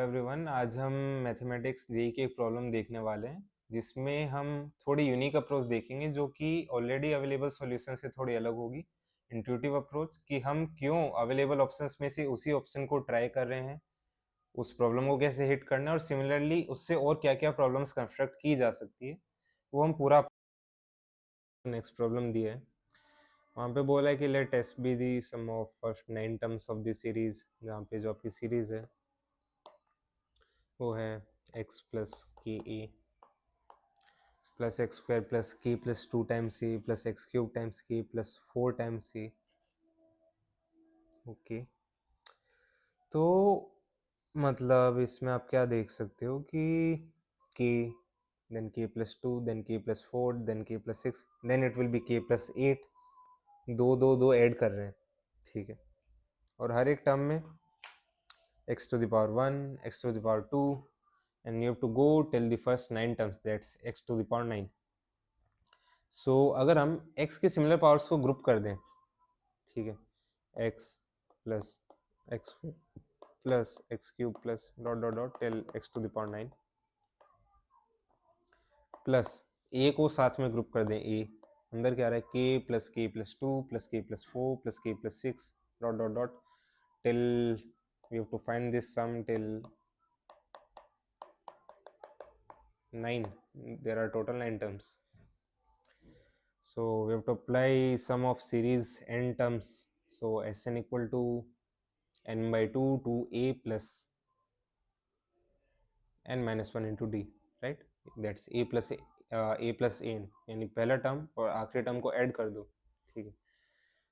Everyone, आज हम mathematics JEE की एक प्रॉब्लम देखने वाले हैं जिसमें हम थोड़ी यूनिक अप्रोच देखेंगे जो कि ऑलरेडी अवेलेबल सॉल्यूशन से थोड़ी अलग होगी। इंट्यूटिव अप्रोच कि हम क्यों अवेलेबल ऑप्शंस में से उसी ऑप्शन को ट्राई कर रहे हैं, उस प्रॉब्लम को कैसे हिट करना है और सिमिलरली उससे और क्या क्या प्रॉब्लम्स कंस्ट्रक्ट की जा सकती है वो हम पूरा नेक्स्ट प्रॉब्लम दिया है। वहाँ पे बोला है कि let S be the sum of first 9 terms of the series, जहाँ पे जो आपकी सीरीज है वो है एक्स प्लस के ए प्लस एक्स स्क्वायर प्लस के प्लस 2 टाइम्स ए प्लस एक्स क्यूब टाइम्स के प्लस 4 टाइम्स ए। ओके, तो मतलब इसमें आप क्या देख सकते हो कि के then k plus 2 then k plus 4 then k plus 6 then it will be k plus 8। दो दो दो ऐड कर रहे हैं, ठीक है। और हर एक टर्म में x to the power 1 x to the power 2 and you have to go till the first 9 terms, that's x to the power 9। सो अगर हम x के सिमिलर पावर्स को ग्रुप कर दें, ठीक है, x plus x plus x cube plus dot dot dot till x to the power 9 plus a को साथ में ग्रुप कर दें। a अंदर क्या आ रहा है, k plus 2 plus k plus 4 plus k plus 6 dot dot dot till we have to find this sum till 9। there are total 9 terms, so we have to apply sum of series n terms, so Sn equal to n by 2 to a plus n minus 1 into d, right? that's a plus n, यानी पहला term और आखिरी term को add कर दो, ठीक है।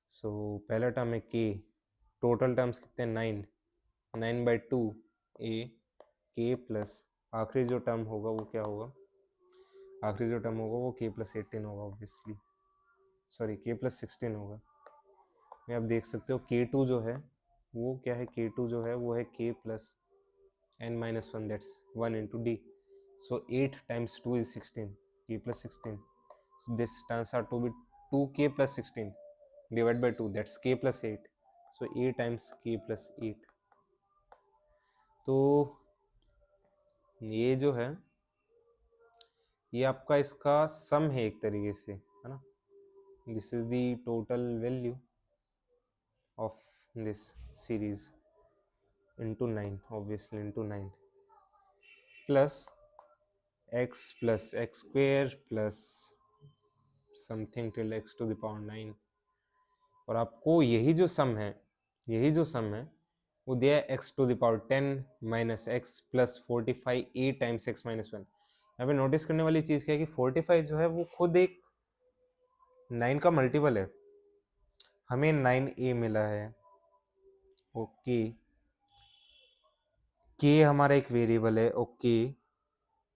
सो पहला टर्म है k, टोटल टर्म्स कितने 9, 9 by 2 a k प्लस आखिरी जो टर्म होगा वो क्या होगा, आखिरी जो टर्म होगा वो k प्लस 18 होगा ऑब्वियसली, सॉरी k प्लस 16 होगा। मैं आप देख सकते हो k2 जो है वो क्या है, k2 जो है वो है k plus n minus 1, that's 1 into d, so 8 times 2 is 16, k plus 16, so this turns out to be 2k plus 16 divided by 2, that's k plus 8, so a times k plus 8। तो ये जो है ये आपका इसका सम है एक तरीके से, है ना। This is the total value of this series into 9, obviously into 9 plus x plus x square plus something till x to the power 9। और आपको यही जो सम है, यही जो सम है वो दिया है x to the power 10 minus x plus 45 a times x minus 1। यहाँ पे नोटिस करने वाली चीज़ क्या है कि 45 जो है वो खुद एक 9 का मल्टीपल है, हमें 9a मिला है। ओके, k हमारा एक वेरिएबल है, ओके।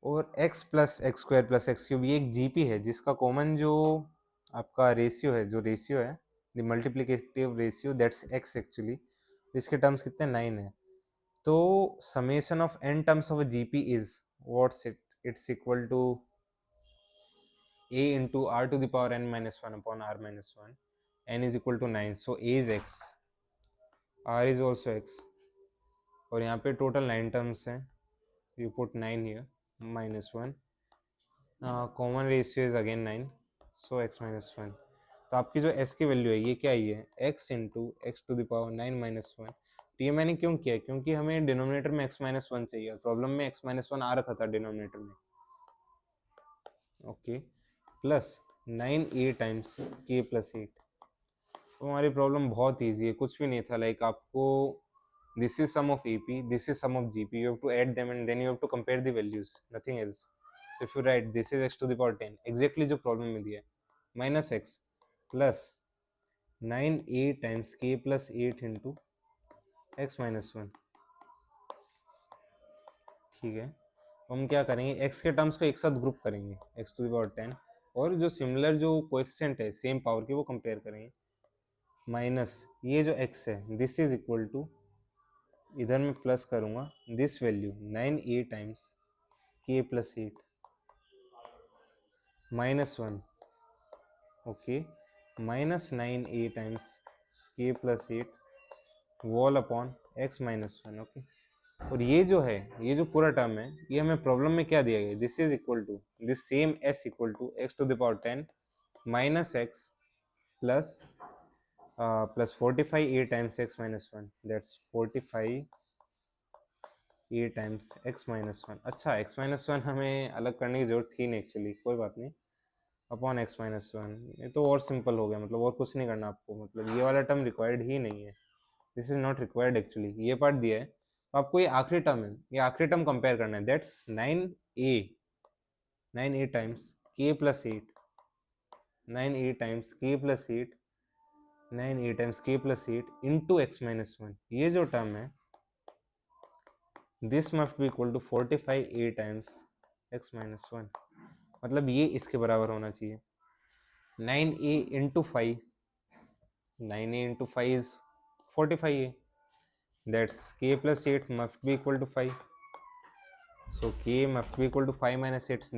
और x plus x square plus x cube ये एक जीपी है जिसका कॉमन जो आपका रेशियो है, जो रेशियो है the multiplicative ratio, that's x actually. इसके टर्म्स कितने 9 है। तो summation of n terms of GP is what's it, it's equal to a into r to the power n minus 1 upon r minus 1, n is equal to 9, so a is x, r is also x, और यहाँ पे total 9 terms हैं, you put 9 here minus 1, common ratio is again 9, so x minus 1। तो आपकी जो s की value है ये क्या आई है, x into x to the power 9 minus 1। तो ये मैंने क्यों किया, क्योंकि हमें डिनोमिनेटर में x माइनस 1 चाहिए और प्रॉब्लम में x माइनस 1 आ रखा था डिनोमिनेटर में। Okay, plus 9a times k plus 8। तो हमारी प्रॉब्लम बहुत ईजी है, कुछ भी नहीं था, लाइक आपको this is sum of AP, this is sum of GP, you have to add them and then you have to compare the values, nothing else। so if you write this is x to the power 10 exactly जो problem में दिया है, minus x plus 9a times k plus 8 into x minus 1, ठीक है। हम क्या करेंगे, x के टर्म्स को एक साथ ग्रुप करेंगे, x टू द पावर 10, और जो सिमिलर जो कोएफिशिएंट है सेम पावर के वो कंपेयर करेंगे, माइनस ये जो x है दिस इज इक्वल टू, इधर मैं प्लस करूंगा this value 9a times k plus 8 minus 1, okay, minus 9a times k plus 8 wall upon x minus 1, okay. और ये जो है, ये जो पूरा टर्म है, ये हमें प्रॉब्लम में क्या दिया गया, this is equal to this same s equal to x to the power 10 minus x plus plus 45 a times x minus 1, that's 45 a times x minus 1। अच्छा, x माइनस 1 हमें अलग करने की जरूरत थी नहीं एक्चुअली, कोई बात नहीं, अपॉन x माइनस 1। ये तो और सिंपल हो गया, मतलब और कुछ नहीं करना आपको, मतलब ये वाला टर्म रिक्वायर्ड ही नहीं है, this is not required actually, ये पार्ट दिया है। तो आपको ये आखिरी टर्म है, ये आखिरी टर्म कंपेयर करना है, that's 9a times k plus 8, 9a times k plus 8, 9a times k plus 8 into x minus 1। ये जो टर्म है, this must be equal to 45a times x minus 1, मतलब ये इसके बराबर होना चाहिए। 9a into 5, 9a into 5 is 45a, that's k plus 8 must be equal to 5, so k must be equal to 5 minus 8, that's